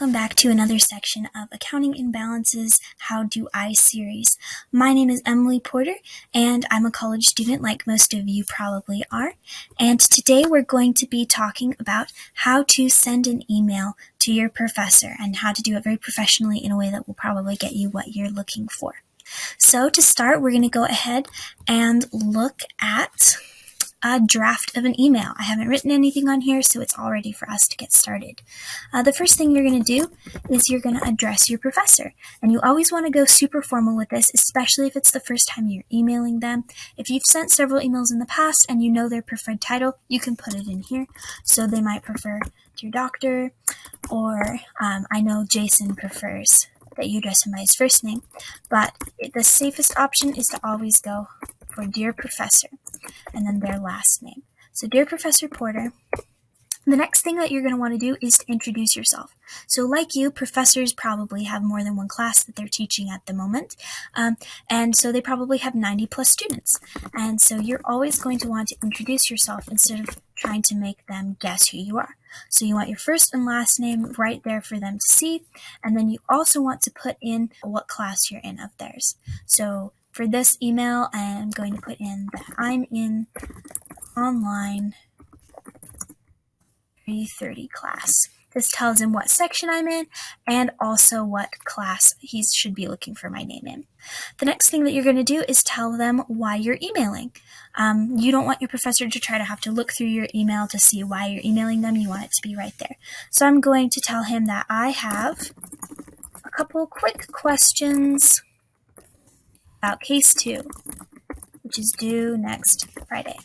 welcome back to another section of Accounting Imbalances How Do I series. My name is Emily Porter, and I'm a college student like most of you probably are. And today we're going to be talking about how to send an email to your professor and how to do it very professionally in a way that will probably get you what you're looking for. So to start, we're going to go ahead and look at a draft of an email. I haven't written anything on here, so it's all ready for us to get started. The first thing you're going to do is you're going to address your professor. And you always want to go super formal with this, especially if it's the first time you're emailing them. If you've sent several emails in the past and you know their preferred title, you can put it in here. So they might prefer Dear Doctor, or I know Jason prefers that you address him by his first name, but the safest option is to always go for Dear Professor, and then their last name. So Dear Professor Porter. The next thing that you're going to want to do is to introduce yourself. So like you, professors probably have more than one class that they're teaching at the moment, and so they probably have 90 plus students. And so you're always going to want to introduce yourself instead of trying to make them guess who you are. So you want your first and last name right there for them to see, and then you also want to put in what class you're in of theirs. So for this email, I'm going to put in that I'm in online 330 class. This tells him what section I'm in and also what class he should be looking for my name in. The next thing that you're going to do is tell them why you're emailing. You don't want your professor to try to have to look through your email to see why you're emailing them. You want it to be right there. So I'm going to tell him that I have a couple quick questions about case 2, which is due next Friday.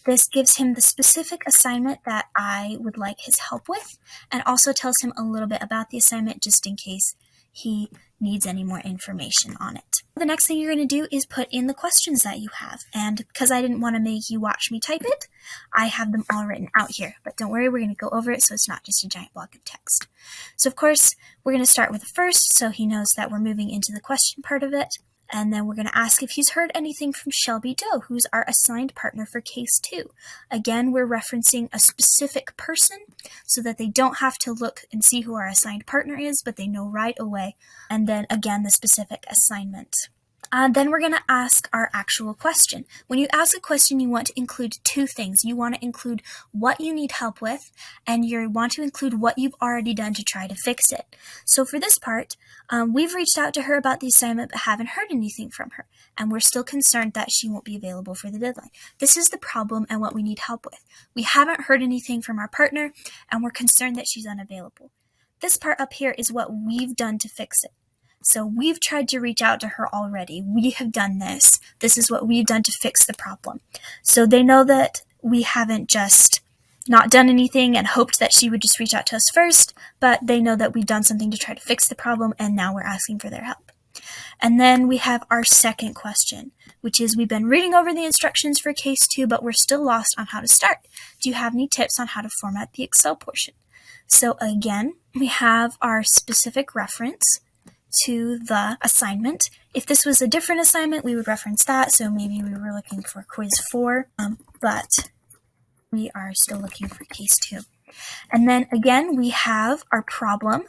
This gives him the specific assignment that I would like his help with, and also tells him a little bit about the assignment just in case he needs any more information on it. The next thing you're going to do is put in the questions that you have, and because I didn't want to make you watch me type it, I have them all written out here. But don't worry, we're going to go over it so it's not just a giant block of text. So of course, we're going to start with the first, so he knows that we're moving into the question part of it. And then we're going to ask if he's heard anything from Shelby Doe, who's our assigned partner for case 2. Again, we're referencing a specific person so that they don't have to look and see who our assigned partner is, but they know right away. And then again, the specific assignment. Then we're going to ask our actual question. When you ask a question, you want to include 2 things. You want to include what you need help with, and you want to include what you've already done to try to fix it. So for this part, we've reached out to her about the assignment but haven't heard anything from her, and we're still concerned that she won't be available for the deadline. This is the problem and what we need help with. We haven't heard anything from our partner, and we're concerned that she's unavailable. This part up here is what we've done to fix it. So we've tried to reach out to her already. We have done this. This is what we've done to fix the problem. So they know that we haven't just not done anything and hoped that she would just reach out to us first, but they know that we've done something to try to fix the problem, and now we're asking for their help. And then we have our second question, which is we've been reading over the instructions for case 2, but we're still lost on how to start. Do you have any tips on how to format the Excel portion? So again, we have our specific reference to the assignment. If this was a different assignment, we would reference that. So maybe we were looking for quiz 4, but we are still looking for case 2. And then again, we have our problem.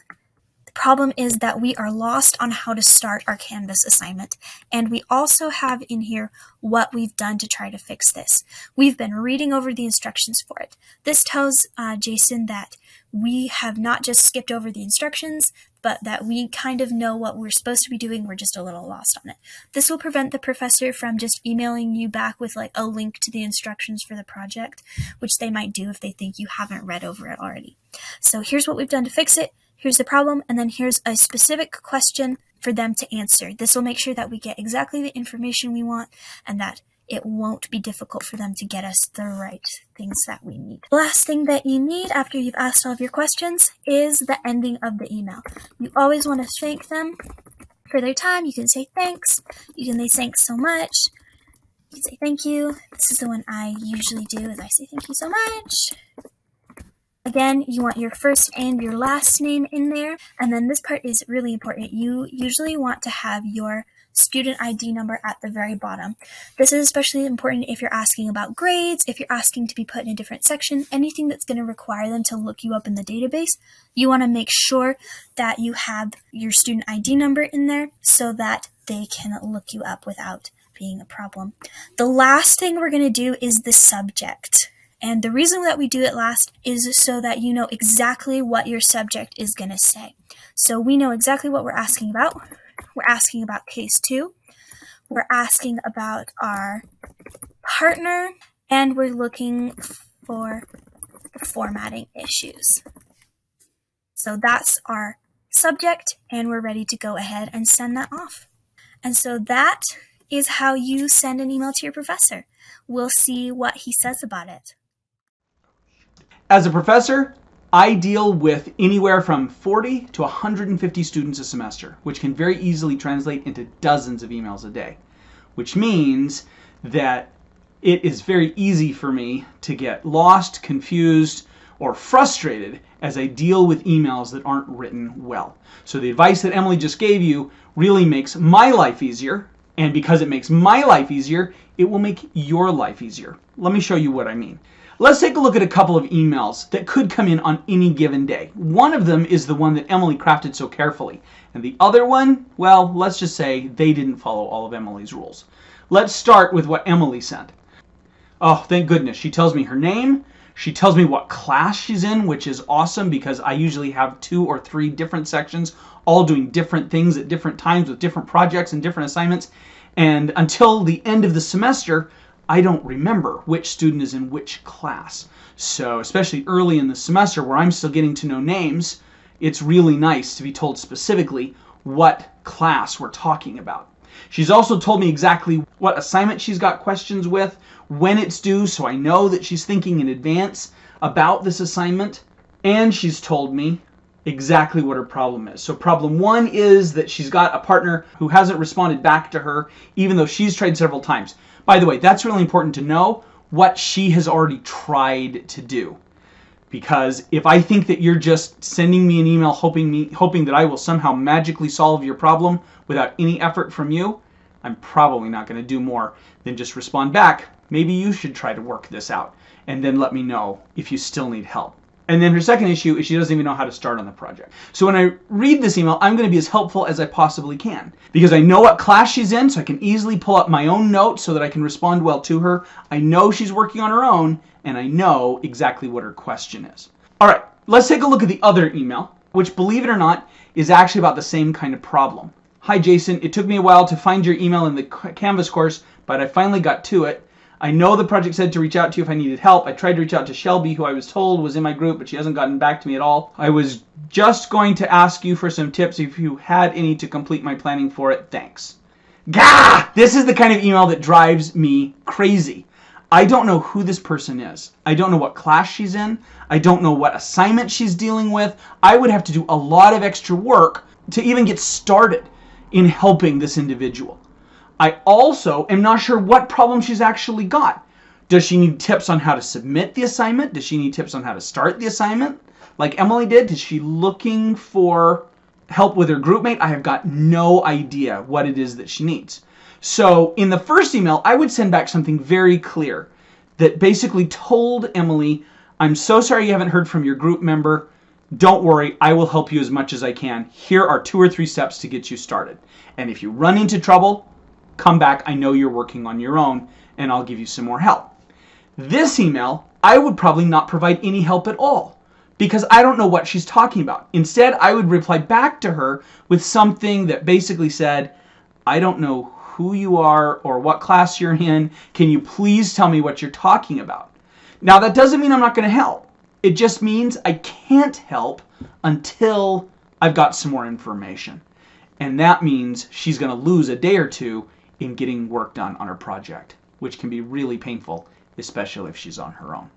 The problem is that we are lost on how to start our Canvas assignment. And we also have in here what we've done to try to fix this. We've been reading over the instructions for it. This tells Jason that we have not just skipped over the instructions, but that we kind of know what we're supposed to be doing. We're just a little lost on it. This will prevent the professor from just emailing you back with like a link to the instructions for the project, which they might do if they think you haven't read over it already. So here's what we've done to fix it. Here's the problem, and then here's a specific question for them to answer. This will make sure that we get exactly the information we want and that it won't be difficult for them to get us the right things that we need. The last thing that you need after you've asked all of your questions is the ending of the email. You always want to thank them for their time. You can say thanks. You can say thanks so much. You can say thank you. This is the one I usually do, is I say thank you so much. Again, you want your first and your last name in there. And then this part is really important. You usually want to have your student ID number at the very bottom. This is especially important if you're asking about grades, if you're asking to be put in a different section, anything that's going to require them to look you up in the database. You want to make sure that you have your student ID number in there so that they can look you up without being a problem. The last thing we're going to do is the subject. And the reason that we do it last is so that you know exactly what your subject is going to say. So we know exactly what we're asking about. We're asking about case 2. We're asking about our partner, and we're looking for the formatting issues. So that's our subject, and we're ready to go ahead and send that off. And so that is how you send an email to your professor. We'll see what he says about it. As a professor, I deal with anywhere from 40 to 150 students a semester, which can very easily translate into dozens of emails a day, which means that it is very easy for me to get lost, confused, or frustrated as I deal with emails that aren't written well. So the advice that Emily just gave you really makes my life easier, and because it makes my life easier, it will make your life easier. Let me show you what I mean. Let's take a look at a couple of emails that could come in on any given day. One of them is the one that Emily crafted so carefully. And the other one, well, let's just say they didn't follow all of Emily's rules. Let's start with what Emily sent. Oh, thank goodness. She tells me her name. She tells me what class she's in, which is awesome because I usually have 2 or 3 different sections all doing different things at different times with different projects and different assignments. And until the end of the semester, I don't remember which student is in which class. So especially early in the semester where I'm still getting to know names, it's really nice to be told specifically what class we're talking about. She's also told me exactly what assignment she's got questions with, when it's due, so I know that she's thinking in advance about this assignment. And she's told me exactly what her problem is. So problem 1 is that she's got a partner who hasn't responded back to her, even though she's tried several times. By the way, that's really important to know what she has already tried to do. Because if I think that you're just sending me an email hoping that I will somehow magically solve your problem without any effort from you, I'm probably not going to do more than just respond back. Maybe you should try to work this out and then let me know if you still need help. And then her second issue is she doesn't even know how to start on the project. So when I read this email, I'm going to be as helpful as I possibly can because I know what class she's in, so I can easily pull up my own notes so that I can respond well to her. I know she's working on her own, and I know exactly what her question is. All right, let's take a look at the other email, which, believe it or not, is actually about the same kind of problem. Hi, Jason. It took me a while to find your email in the Canvas course, but I finally got to it. I know the project said to reach out to you if I needed help. I tried to reach out to Shelby, who I was told was in my group, but she hasn't gotten back to me at all. I was just going to ask you for some tips if you had any to complete my planning for it. Thanks. Gah! This is the kind of email that drives me crazy. I don't know who this person is. I don't know what class she's in. I don't know what assignment she's dealing with. I would have to do a lot of extra work to even get started in helping this individual. I also am not sure what problem she's actually got. Does she need tips on how to submit the assignment? Does she need tips on how to start the assignment? Like Emily did? Is she looking for help with her groupmate? I have got no idea what it is that she needs. So in the first email, I would send back something very clear that basically told Emily, I'm so sorry you haven't heard from your group member. Don't worry, I will help you as much as I can. Here are 2 or 3 steps to get you started. And if you run into trouble, come back. I know you're working on your own, and I'll give you some more help. This email, I would probably not provide any help at all because I don't know what she's talking about. Instead, I would reply back to her with something that basically said, I don't know who you are or what class you're in. Can you please tell me what you're talking about? Now, that doesn't mean I'm not going to help. It just means I can't help until I've got some more information. And that means she's going to lose a day or 2 in getting work done on her project, which can be really painful, especially if she's on her own.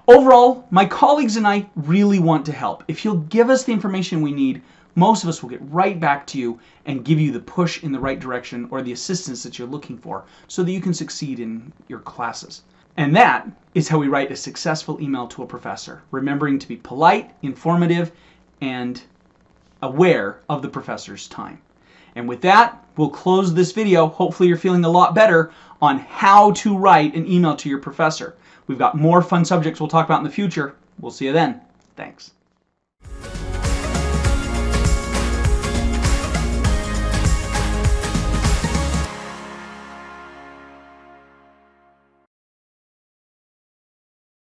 Overall, my colleagues and I really want to help. If you'll give us the information we need, most of us will get right back to you and give you the push in the right direction or the assistance that you're looking for so that you can succeed in your classes. And that is how we write a successful email to a professor, remembering to be polite, informative, and aware of the professor's time. And with that, we'll close this video. Hopefully you're feeling a lot better on how to write an email to your professor. We've got more fun subjects we'll talk about in the future. We'll see you then. Thanks.